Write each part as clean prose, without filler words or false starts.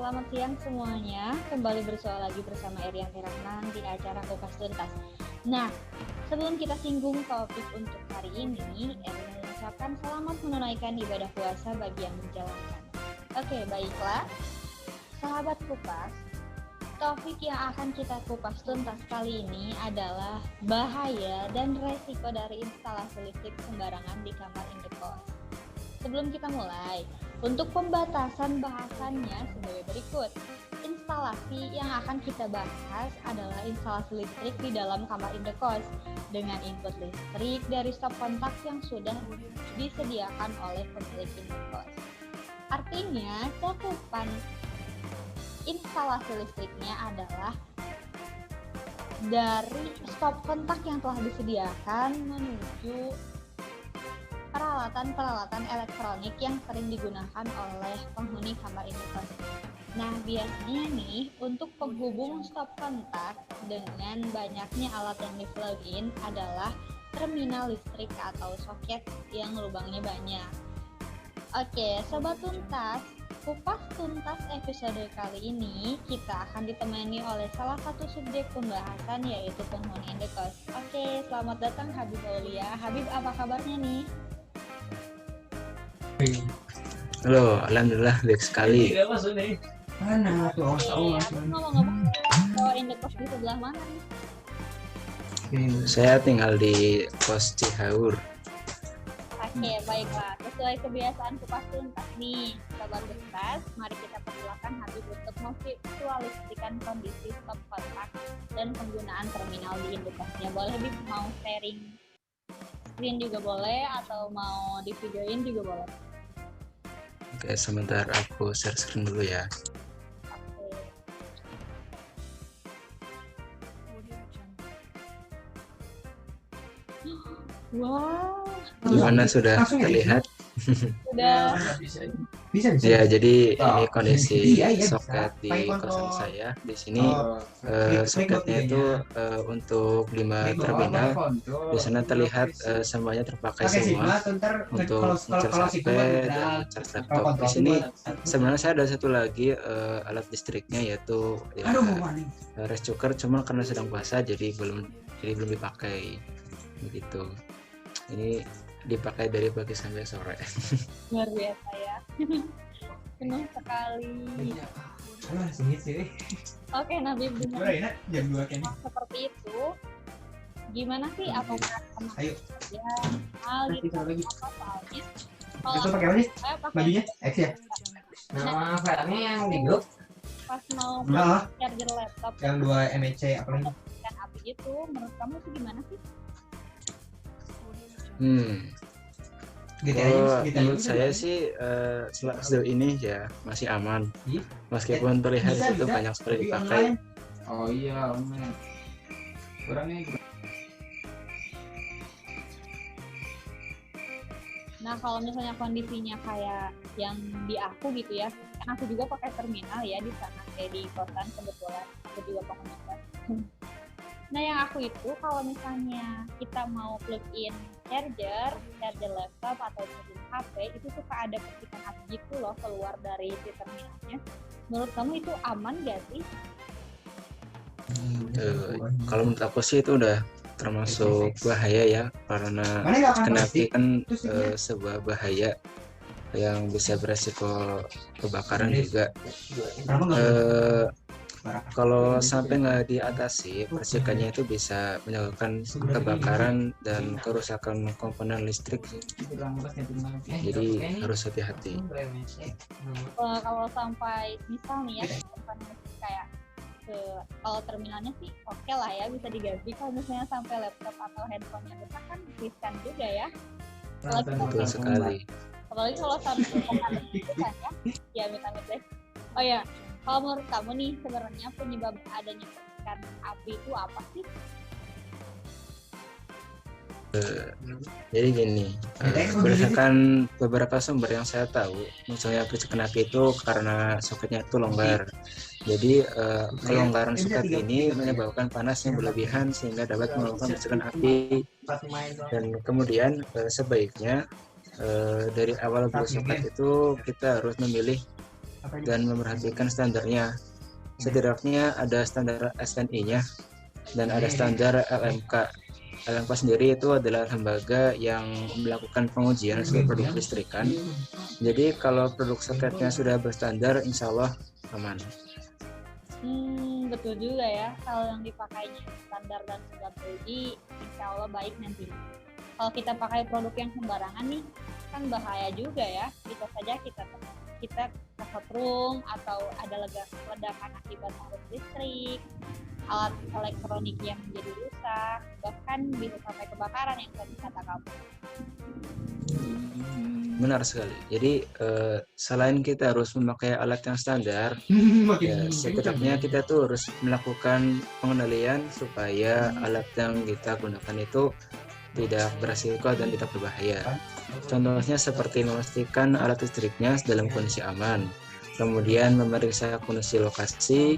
selamat siang semuanya. Kembali bersua lagi bersama Erianti Rahman di acara Kupas Tuntas. Nah, sebelum kita singgung topik untuk hari ini, Eri mengucapkan selamat menunaikan ibadah puasa bagi yang menjalankan. Oke, baiklah. Sahabat Kupas, topik yang akan kita kupas tuntas kali ini adalah bahaya dan resiko dari instalasi listrik sembarangan di kamar indekos. Sebelum kita mulai, untuk pembatasan bahasannya sebagai berikut. Instalasi yang akan kita bahas adalah instalasi listrik di dalam kamar indekos dengan input listrik dari stop kontak yang sudah disediakan oleh pemilik indekos. Artinya, cakupan instalasi listriknya adalah dari stop kontak yang telah disediakan menuju peralatan-peralatan elektronik yang sering digunakan oleh penghuni kamar indekos. Nah, biasanya nih untuk penghubung stop kontak dengan banyaknya alat yang di-plug in adalah terminal listrik atau soket yang lubangnya banyak. Oke, Sobat Tuntas, Kupas Tuntas episode kali ini kita akan ditemani oleh salah satu subjek pembahasan yaitu penghuni indekos. Oke, selamat datang Habib Aulia. Habib, apa kabarnya nih? Halo, alhamdulillah baik sekali. Mana tuh? Aku ngomong-ngomong kalau indekos di sebelah mana nih? Saya tinggal di Kos Cihaur. Oke, baiklah. Sesuai kebiasaan Kupas Tuntas nih, Sobat Tuntas, mari kita persilakan Habib untuk memvisualisasikan kondisi stop kontak dan penggunaan terminal di indekosnya. Boleh Habib mau sharing screen juga boleh atau mau di videoin juga boleh. Oke, sebentar aku share screen dulu ya. Wow. Gimana, sudah terlihat? Sudah. Bisa. Ya, jadi ini kondisi soket di kosan saya. Di sini soketnya itu untuk 5 terminal. Di sana terlihat semuanya terpakai semua untuk ngecas HP dan ngecas laptop. Di sini sebenarnya saya ada satu lagi alat listriknya yaitu rice cooker, cuma karena sedang puasa jadi belum dipakai begitu. Ini dipakai dari pagi sampai sore. Luar biasa ya. Penuh sekali. Oke, Nabi benar. Jam 2 kan. Seperti itu. Gimana sih apakah Ayo. ya hal gitu apa soalnya? Itu pakai apa nih? Saya pakai Bajunya X ya? Nama filmnya yang di grup pas mau Nah, charger laptop yang 2 MEC apa lagi? kan api itu, menurut kamu sih gimana sih? Menurut saya sih sejauh ini ya masih aman, meskipun terlihat itu banyak sekali dipakai. oh iya men orangnya Nah, kalau misalnya kondisinya kayak yang di aku gitu ya, kan aku juga pakai terminal ya di sana, kayak di kosan kebetulan aku juga pakai terminal. Nah, yang aku itu kalau misalnya kita mau plug in charger laptop atau charger HP, itu suka ada percikan api gitu loh keluar dari si terminalnya. Menurut kamu itu aman gak sih? Kalau menurut aku sih itu udah termasuk bahaya ya, karena kena api kan sebuah bahaya yang bisa beresiko kebakaran juga. Kalau sampai nggak diatasi, resikonya itu bisa menyebabkan kebakaran dan kerusakan komponen listrik. Jadi harus hati-hati. Kalau sampai misal nih ya, kayak kalau terminalnya sih oke lah ya, bisa diganti. Kalau misalnya sampai laptop atau handphonenya rusak kan riskan juga ya. Betul sekali. Apalagi kalau sampai itu kan ya amit-amit deh. Oh ya, kalau menurut kamu nih sebenarnya penyebab adanya percikan api itu apa sih? Jadi gini, berdasarkan beberapa sumber yang saya tahu, misalnya percikan api itu karena soketnya itu longgar. Jadi kelonggaran soket ini menyebabkan panas yang berlebihan sehingga dapat menimbulkan percikan api. Dan kemudian sebaiknya dari awal beli soket itu kita harus memilih dan memperhatikan standarnya. Setidaknya ada standar SNI-nya dan ada standar LMK. LMK sendiri itu adalah lembaga yang melakukan pengujian seluruh produk listrikan. Jadi kalau produk soketnya sudah berstandar, insya Allah aman. Betul juga ya, kalau yang dipakainya standar dan sudah teruji, insya Allah baik nanti. Kalau kita pakai produk yang sembarangan nih, kan bahaya juga ya. Bisa saja kita kesetrum atau ada ledakan akibat arus listrik, alat elektronik yang menjadi rusak, bahkan bisa sampai kebakaran yang tadi kata kamu. Benar sekali. Jadi selain kita harus memakai alat yang standar, ya, setidaknya kita tuh harus melakukan pengendalian supaya alat yang kita gunakan itu tidak beresiko dan tidak berbahaya. Contohnya seperti memastikan alat listriknya dalam kondisi aman, kemudian memeriksa kondisi lokasi,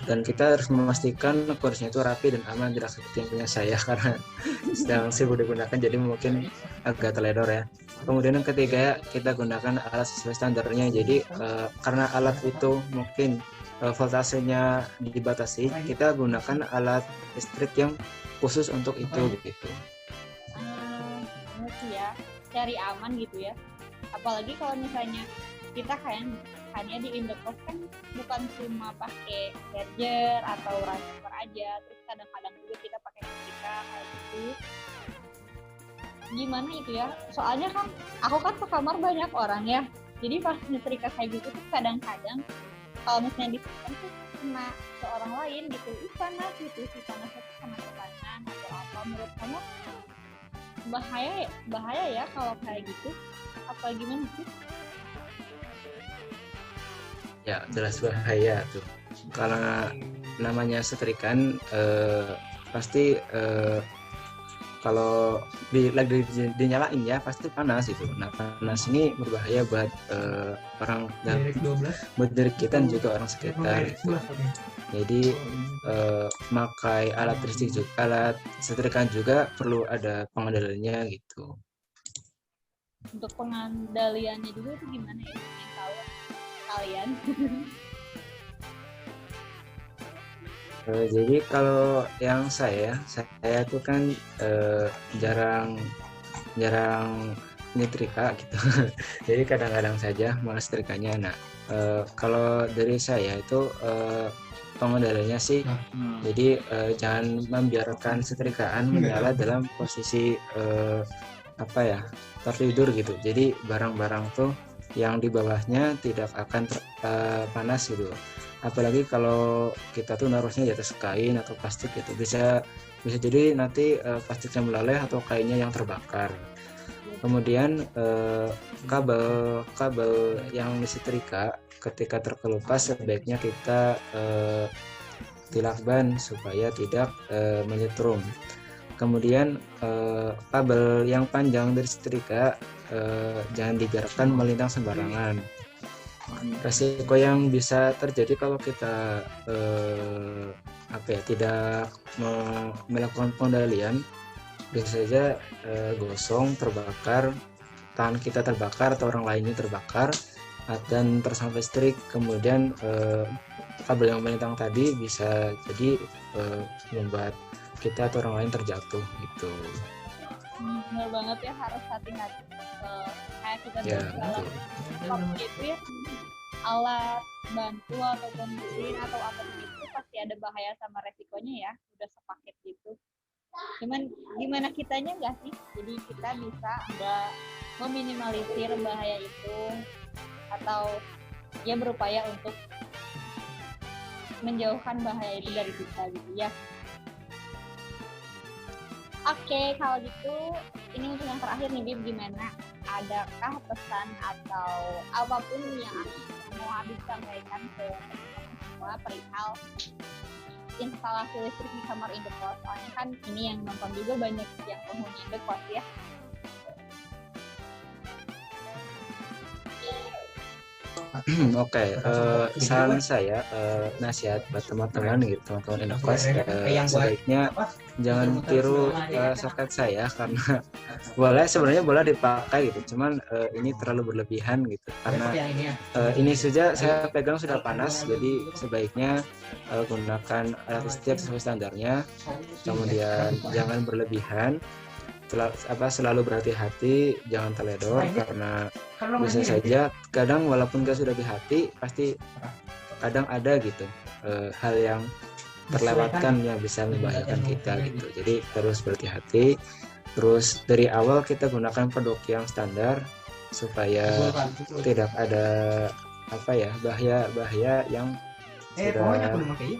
dan kita harus memastikan kondisinya itu rapi dan aman, tidak seperti yang punya saya karena sedang sibuk digunakan jadi mungkin agak teledor ya. Kemudian yang ketiga, kita gunakan alat sesuai standarnya. Jadi karena alat itu mungkin voltasenya dibatasi, kita gunakan alat listrik yang khusus untuk itu gitu. Ya, cari aman gitu ya. Apalagi kalau misalnya kita hanya di Indokos kan bukan cuma pakai charger atau receiver aja, terus kadang-kadang juga kita pakai setrika kayak gitu. Gimana itu ya? Soalnya kan aku kan sekamar banyak orang ya. Jadi pas nyetrika kayak gitu tuh kadang-kadang kalau misalnya disimpan tuh kena seorang lain gitu. Panas gitu, si panas itu kena ke tangan atau apa. Menurut kamu bahaya ya kalau kayak gitu? Apa gimana sih? Ya jelas bahaya tuh. Karena namanya setrikaan pasti kalau lagi dinyalain ya pasti panas itu. Nah panas ini berbahaya buat orang dan buat diri kita dan juga orang sekitar. Gitu. Jadi pakai alat listrik juga, alat setrikaan juga perlu ada pengendaliannya gitu. Untuk pengendaliannya juga itu gimana ya? Yang tahu kalian? Jadi kalau yang saya tuh kan jarang nyetrika gitu. Jadi kadang-kadang saja malas setrikanya. Nah kalau dari saya itu pengendaliannya sih, jadi jangan membiarkan setrikaan menyala dalam posisi tertidur gitu. Jadi barang-barang tuh yang di bawahnya tidak akan panas gitu. Apalagi kalau kita tuh naruhnya di atas kain atau plastik gitu, bisa jadi nanti plastiknya meleleh atau kainnya yang terbakar. Kemudian kabel yang disetrika ketika terkelupas sebaiknya kita dilakban supaya tidak menyetrum. Kemudian kabel yang panjang dari setrika jangan dibiarkan melintang sembarangan. Resiko yang bisa terjadi kalau kita tidak melakukan pengendalian, bisa saja gosong, terbakar, tangan kita terbakar atau orang lainnya terbakar dan tersampai listrik. Kemudian kabel yang melintang tadi bisa jadi membuat kita atau orang lain terjatuh gitu. Benar banget ya, harus hati-hati kayak kita itu ya, alat bantu ataupun mesin atau apapun itu pasti ada bahaya sama resikonya ya, udah sepaket gitu. Gimana kitanya nggak sih, jadi kita bisa nggak meminimalisir bahaya itu atau ya berupaya untuk menjauhkan bahaya itu dari kita gitu ya. Oke, kalau gitu ini untuk yang terakhir nih Bib, gimana? Adakah pesan atau apapun yang mau Habib sampaikan ke semua perihal instalasi listrik di kamar Indokos? Soalnya kan ini yang nonton juga banyak yang penghuni Indokos ya. Oke, saran saya, nasihat buat teman-teman gitu, teman-teman Indokos, sebaiknya jangan tiru soket saya karena sebenarnya boleh dipakai gitu, cuman ini terlalu berlebihan gitu karena ini saja saya pegang sudah panas, jadi sebaiknya gunakan alat listrik sesuai standarnya, kemudian jangan berlebihan. Selalu berhati-hati, jangan teledor karena bisa saja kadang walaupun gak sudah hati pasti kadang ada gitu hal yang terlewatkan yang bisa membahayakan kita gitu. Jadi terus berhati-hati, terus dari awal kita gunakan produk yang standar supaya tidak ada bahaya yang sudah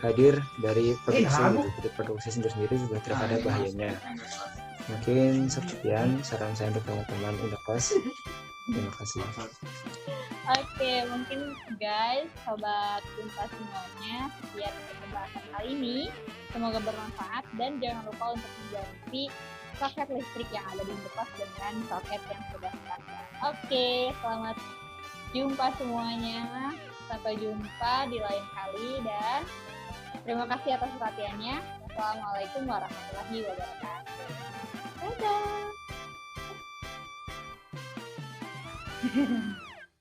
hadir dari produksi gitu. Jadi produksi sendiri juga tidak ada bahayanya. Mungkin sekian saran saya untuk teman-teman Indokos. Terima kasih. Oke, mungkin guys, sobat Jumpa semuanya, sekian untuk pembahasan kali ini. Semoga bermanfaat dan jangan lupa untuk mengganti soket listrik yang ada di Indokos dengan soket yang sudah standar. Oke, selamat jumpa semuanya. Sampai jumpa di lain kali dan terima kasih atas perhatiannya. Wassalamualaikum warahmatullahi wabarakatuh. Dadah.